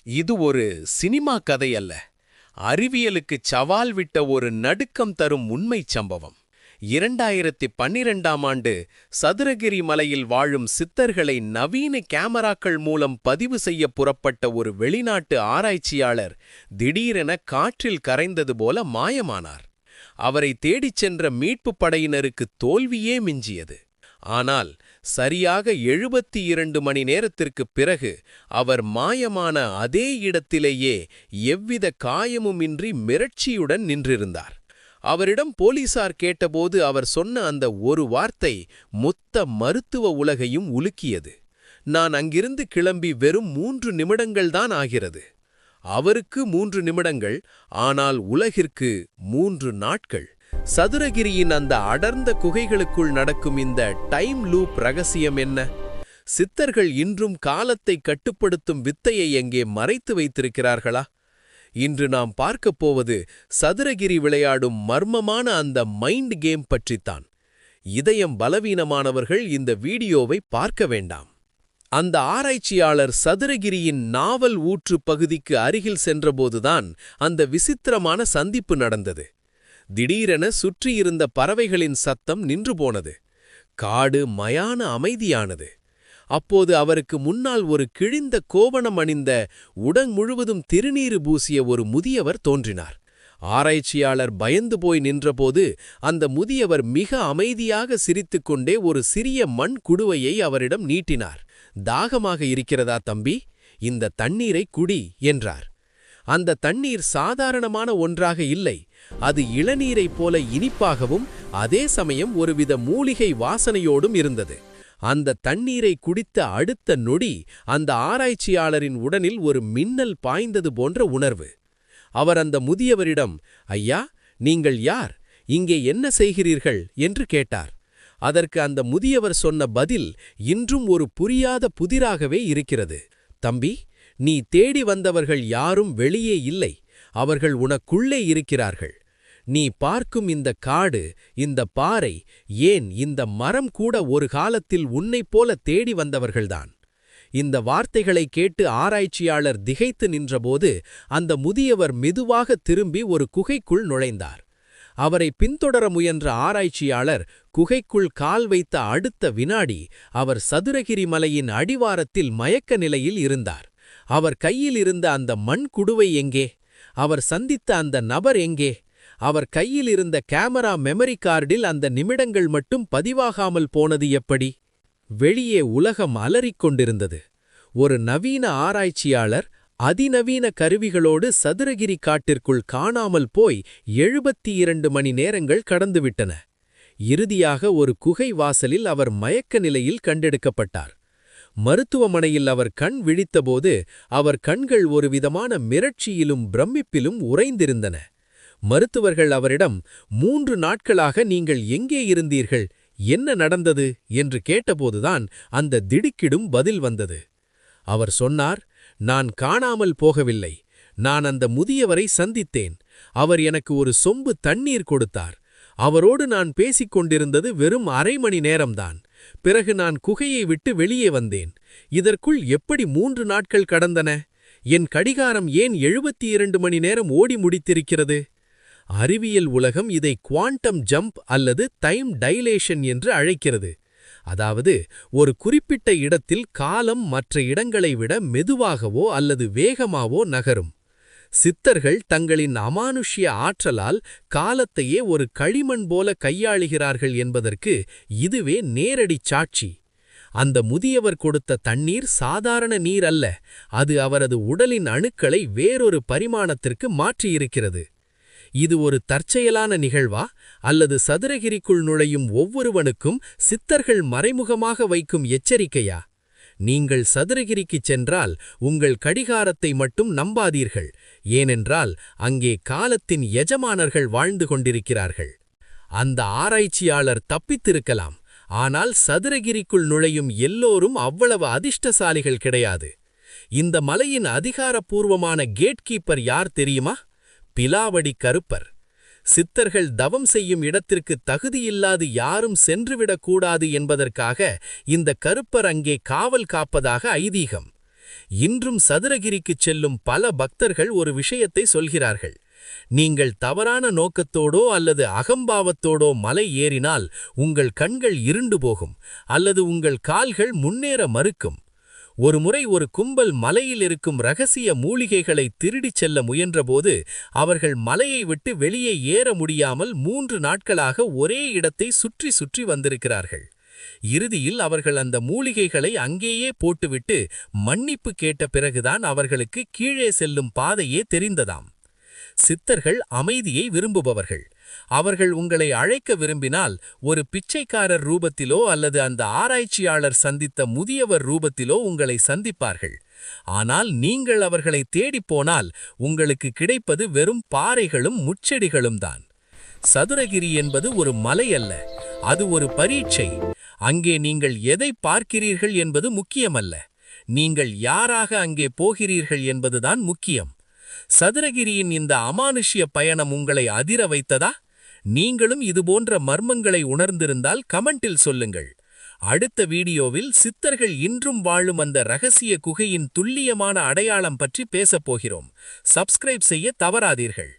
இது ஒரு சினிமா கதை அல்ல, அறிவியலுக்கு சவால் விட்ட ஒரு நடுக்கம் தரும் உண்மைச் சம்பவம். 2012ஆம் ஆண்டு சதுரகிரி மலையில் வாழும் சித்தர்களை நவீன கேமராக்கள் மூலம் பதிவு செய்ய புறப்பட்ட ஒரு வெளிநாட்டு ஆராய்ச்சியாளர் திடீரென காற்றில் கரைந்தது போல மாயமானார். அவரை தேடிச் சென்ற மீட்புப் படையினருக்கு தோல்வியே மிஞ்சியது. ஆனால் சரியாக 72 மணி நேரத்திற்குப் பிறகு அவர் மாயமான அதே இடத்திலேயே எவ்வித காயமுமின்றி மிரட்சியுடன் நின்றிருந்தார். அவரிடம் போலீசார் கேட்டபோது அவர் சொன்ன அந்த ஒரு வார்த்தை மொத்த மருத்துவ உலகையும் உலுக்கியது. நான் அங்கிருந்து கிளம்பி வெறும் 3 நிமிடங்கள்தான் ஆகிறது. அவருக்கு 3 நிமிடங்கள், ஆனால் உலகிற்கு 3 நாட்கள். சதுரகிரியின் அந்த அடர்ந்த குகைகளுக்குள் நடக்கும் இந்த டைம் லூப் ரகசியம் என்ன? சித்தர்கள் இன்றும் காலத்தை கட்டுப்படுத்தும் வித்தையை எங்கே மறைத்து வைத்திருக்கிறார்களா? இன்று நாம் பார்க்கப் போவது சதுரகிரி விளையாடும் மர்மமான அந்த மைண்ட் கேம் பற்றித்தான். இதயம் பலவீனமானவர்கள் இந்த வீடியோவை பார்க்க வேண்டாம். அந்த ஆராய்ச்சியாளர் சதுரகிரியின் நாவல் ஊற்று பகுதிக்கு அருகில் சென்றபோதுதான் அந்த விசித்திரமான சந்திப்பு நடந்தது. திடீரென சுற்றியிருந்த பறவைகளின் சத்தம் நின்று போனது. காடு மயான அமைதியானது. அப்போது அவருக்கு முன்னால் ஒரு கிழிந்த கோவணம் அணிந்த, உடல் முழுவதும் திருநீறு பூசிய ஒரு முதியவர் தோன்றினார். ஆராய்ச்சியாளர் பயந்து போய் நின்றபோது அந்த முதியவர் மிக அமைதியாக சிரித்துக்கொண்டே ஒரு சிறிய மண் குடுவையை அவரிடம் நீட்டினார். தாகமாக இருக்கிறதா தம்பி? இந்த தண்ணீரை குடி என்றார். அந்த தண்ணீர் சாதாரணமான ஒன்றாக இல்லை. அது இளநீரைப் போல இனிப்பாகவும் அதே சமயம் ஒருவித மூலிகை வாசனையோடும் இருந்தது. அந்த தண்ணீரை குடித்த அடுத்த நொடி அந்த ஆராய்ச்சியாளரின் உடலில் ஒரு மின்னல் பாய்ந்தது போன்ற உணர்வு. அவர் அந்த முதியவரிடம், ஐயா, நீங்கள் யார்? இங்கே என்ன செய்கிறீர்கள் என்று கேட்டார். அதற்கு அந்த முதியவர் சொன்ன பதில் இன்றும் ஒரு புரியாத புதிராகவே இருக்கிறது. தம்பி, நீ தேடி வந்தவர்கள் யாரும் வெளியே இல்லை, அவர்கள் உனக்குள்ளே இருக்கிறார்கள். நீ பார்க்கும் இந்த காடு, இந்த பாறை, ஏன் இந்த மரம் கூட ஒரு காலத்தில் உன்னைப் போல தேடி வந்தவர்கள்தான். இந்த வார்த்தைகளை கேட்டு ஆராய்ச்சியாளர் திகைத்து நின்றபோது அந்த முதியவர் மெதுவாக திரும்பி ஒரு குகைக்குள் நுழைந்தார். அவரை பின்தொடர முயன்ற ஆராய்ச்சியாளர் குகைக்குள் கால் வைத்த அடுத்த வினாடி அவர் சதுரகிரி மலையின் அடிவாரத்தில் மயக்க நிலையில் இருந்தார். அவர் கையில் இருந்த அந்த மண் குடுவை எங்கே? அவர் சந்தித்த அந்த நபர் எங்கே? அவர் கையில் இருந்த கேமரா மெமரி கார்டில் அந்த நிமிடங்கள் மட்டும் பதிவாகாமல் போனது எப்படி? வெளியே உலகம் அலறிக் கொண்டிருந்தது. ஒரு நவீன ஆராய்ச்சியாளர் அதிநவீன கருவிகளோடு சதுரகிரி காட்டிற்குள் காணாமல் போய் 72 மணி நேரங்கள் கடந்துவிட்டன. இறுதியாக ஒரு குகை வாசலில் அவர் மயக்க நிலையில் கண்டெடுக்கப்பட்டார். மருத்துவமனையில் அவர் கண் விழித்தபோது அவர் கண்கள் ஒருவிதமான மிரட்சியிலும் பிரமிப்பிலும் உறைந்திருந்தன. மருத்துவர்கள் அவரிடம், 3 நாட்களாக நீங்கள் எங்கே இருந்தீர்கள், என்ன நடந்தது என்று கேட்டபோதுதான் அந்த திடுக்கிடும் பதில் வந்தது. அவர் சொன்னார், நான் காணாமல் போகவில்லை. நான் அந்த முதியவரை சந்தித்தேன். அவர் எனக்கு ஒரு சொம்பு தண்ணீர் கொடுத்தார். அவரோடு நான் பேசிக் கொண்டிருந்தது வெறும் அரை மணி நேரம்தான். பிறகு நான் குகையை விட்டு வெளியே வந்தேன். இதற்குள் எப்படி 3 நாட்கள் கடந்தன? என் கடிகாரம் ஏன் 72 மணி நேரம் ஓடி முடித்திருக்கிறது? அறிவியல் உலகம் இதை குவாண்டம் ஜம்ப் அல்லது டைம் டைலேஷன் என்று அழைக்கிறது. அதாவது, ஒரு குறிப்பிட்ட இடத்தில் காலம் மற்ற இடங்களை விட மெதுவாகவோ அல்லது வேகமாவோ நகரும். சித்தர்கள் தங்களின் அமானுஷ்ய ஆற்றலால் காலத்தையே ஒரு களிமண் போல கையாளுகிறார்கள் என்பதற்கு இதுவே நேரடிச் சாட்சி. அந்த முதியவர் கொடுத்த தண்ணீர் சாதாரண நீர் அல்ல, அது அவரது உடலின் அணுக்களை வேறொரு பரிமாணத்திற்கு மாற்றியிருக்கிறது. இது ஒரு தற்செயலான நிகழ்வா, அல்லது சதுரகிரிக்குள் நுழையும் ஒவ்வொருவனுக்கும் சித்தர்கள் மறைமுகமாக வைக்கும் எச்சரிக்கையா? நீங்கள் சதுரகிரிக்குச் சென்றால் உங்கள் கடிகாரத்தை மட்டும் நம்பாதீர்கள். ஏனென்றால் அங்கே காலத்தின் எஜமானர்கள் வாழ்ந்து கொண்டிருக்கிறார்கள். அந்த ஆராய்ச்சியாளர் தப்பித்திருக்கலாம், ஆனால் சதுரகிரிக்குள் நுழையும் எல்லோரும் அவ்வளவு அதிர்ஷ்டசாலிகள் கிடையாது. இந்த மலையின் அதிகாரப்பூர்வமான கேட்கீப்பர் யார் தெரியுமா? பிலாவடி கருப்பர். சித்தர்கள் தவம் செய்யும் இடத்திற்கு தகுதியில்லாது யாரும் சென்றுவிடக்கூடாது என்பதற்காக இந்த கருப்பர் அங்கே காவல் காப்பதாக ஐதீகம். இன்றும் சதுரகிரிக்குச் செல்லும் பல பக்தர்கள் ஒரு விஷயத்தை சொல்கிறார்கள். நீங்கள் தவறான நோக்கத்தோடோ அல்லது அகம்பாவத்தோடோ மலை ஏறினால் உங்கள் கண்கள் இருண்டு போகும் அல்லது உங்கள் கால்கள் முன்னேற மறுக்கும். ஒருமுறை ஒரு கும்பல் மலையில் இருக்கும் ரகசிய மூலிகைகளை திருடிச் செல்ல முயன்றபோது அவர்கள் மலையை விட்டு வெளியே ஏற முடியாமல் 3 நாட்களாக ஒரே இடத்தை சுற்றி சுற்றி வந்திருக்கிறார்கள். இறுதியில் அவர்கள் அந்த மூலிகைகளை அங்கேயே போட்டுவிட்டு மன்னிப்பு கேட்ட பிறகுதான் அவர்களுக்கு கீழே செல்லும் பாதையே தெரிந்ததாம். சித்தர்கள் அமைதியை விரும்புபவர்கள். அவர்கள் உங்களை அழைக்க விரும்பினால் ஒரு பிச்சைக்காரர் ரூபத்திலோ அல்லது அந்த ஆராய்ச்சியாளர் சந்தித்த முதியவர் ரூபத்திலோ உங்களை சந்திப்பார்கள். ஆனால் நீங்கள் அவர்களை தேடிப் போனால் உங்களுக்கு கிடைப்பது வெறும் பாறைகளும் முட்செடிகளும் தான். சதுரகிரி என்பது ஒரு மலை அல்ல, அது ஒரு பரீட்சை. அங்கே நீங்கள் எதை பார்க்கிறீர்கள் என்பது முக்கியமல்ல, நீங்கள் யாராக அங்கே போகிறீர்கள் என்பதுதான் முக்கியம். சதுரகிரியின் இந்த அமானுஷ்ய பயணம் உங்களை அதிர வைத்ததா? நீங்களும் இதுபோன்ற மர்மங்களை உணர்ந்திருந்தால் கமெண்டில் சொல்லுங்கள். அடுத்த வீடியோவில் சித்தர்கள் இன்றும் வாழும் அந்த ரகசிய குகையின் துல்லியமான அடையாளம் பற்றி பேசப் போகிறோம். சப்ஸ்கிரைப் செய்ய தவறாதீர்கள்.